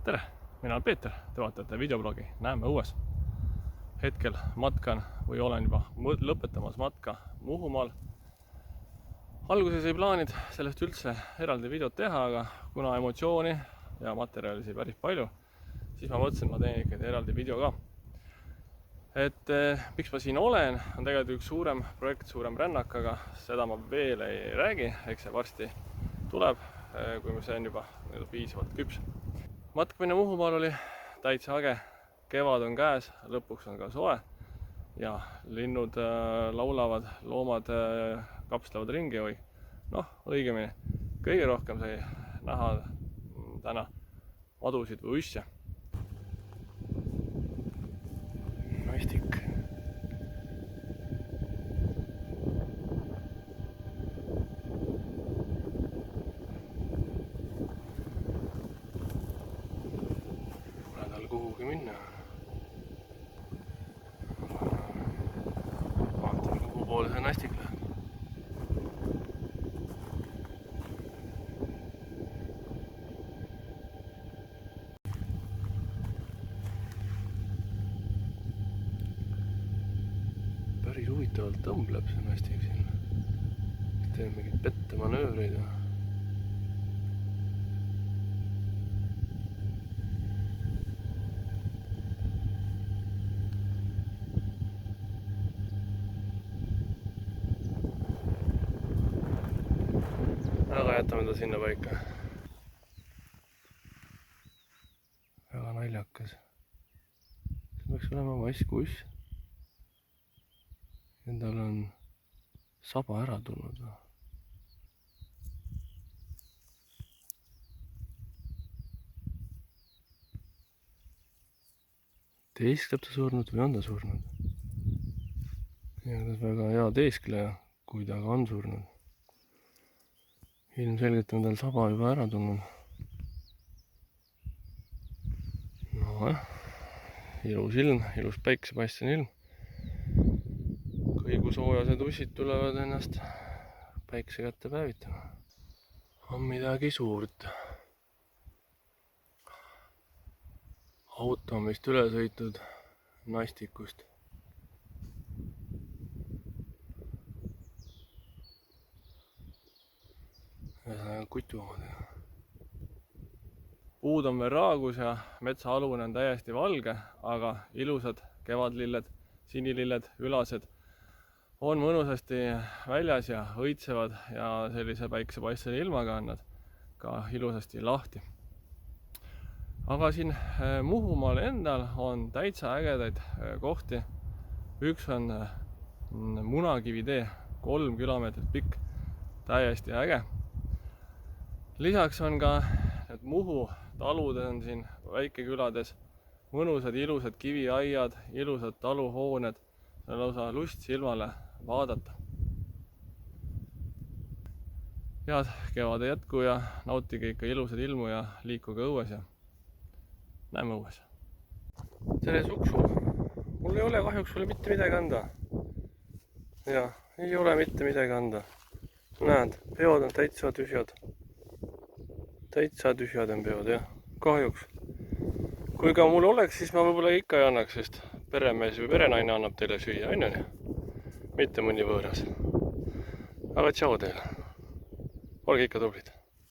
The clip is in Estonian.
Tere, mina olen Peeter, te vaatate videoblogi Näeme õues. Hetkel matkan või olen juba lõpetamas matka Muhumaal. Alguses ei plaaninud sellest üldse eraldi videot teha, aga kuna emotsiooni ja materjali sai päris palju, siis ma mõtlesin, et ma teen ikkagi eraldi video ka. Miks ma siin olen, on tegelikult üks suurem projekt, suurem rännak, aga seda ma veel ei räägi, eks see varsti tuleb, kui see on juba piisavalt küps. Matkamine Muhumaal oli täitsa äge, kevad on käes, lõpuks on ka soe ja linnud laulavad, loomad kapslevad ringi või õigemini kõige rohkem sai näha täna madusid või usse. Naistik. Pole tal kuhugi minna. Vaatan, kuhu poole see naistik läheb. Päris huvitavalt tõmbleb see naistik siin. Teeb mingit pettemanöövreid. Aga jätame ta sinna paika. Väga naljakas. See peaks olema vasskuss. Endal on saba ära tulnud. Teeskleb ta surnud või on ta surnud? Ja ta on väga hea teeskleja, kui ta ka on surnud. Ilmselgelt on tal saba juba ära tulnud. Ilus ilm, ilus päiksepaistne ilm. Kõigu soojased ussid tulevad ennast päikse kätte päevitama. On midagi suurt. Auto on vist üle sõitud naistikust. Kutuomadega. Puud on veel raagus ja metsaalune on täiesti valge, aga ilusad kevadlilled, sinililled, ülased on mõnusasti väljas ja õitsevad ja sellise päiksepaistse ilmaga on nad ka ilusasti lahti. Aga siin Muhumaal endal on täitsa ägedaid kohti. Üks on Munakivitee, 3 kilomeetrit pikk, täiesti äge. Lisaks on ka Muhu talud on siin väikekülades, mõnusad ilusad kiviaiad, ilusad taluhooned, see on lausa lust silmale vaadata. Head kevade jätku ja nautige ikka ilusad ilmu ja liikuge õues ja näeme õues. Tere suksu! Mul ei ole kahjuks sulle mitte midagi anda. Ja, ei ole mitte midagi anda. Näed, peod on täitsa tühjad. Täitsa tühjad on peod, jah. Kahjuks. Kui ka mul oleks, siis ma võib-olla ikka ei annaks, sest peremees või perenaine annab teile süüa, on ju? Mitte mõni võõras. Aga tšau teile. Olge ikka tublid.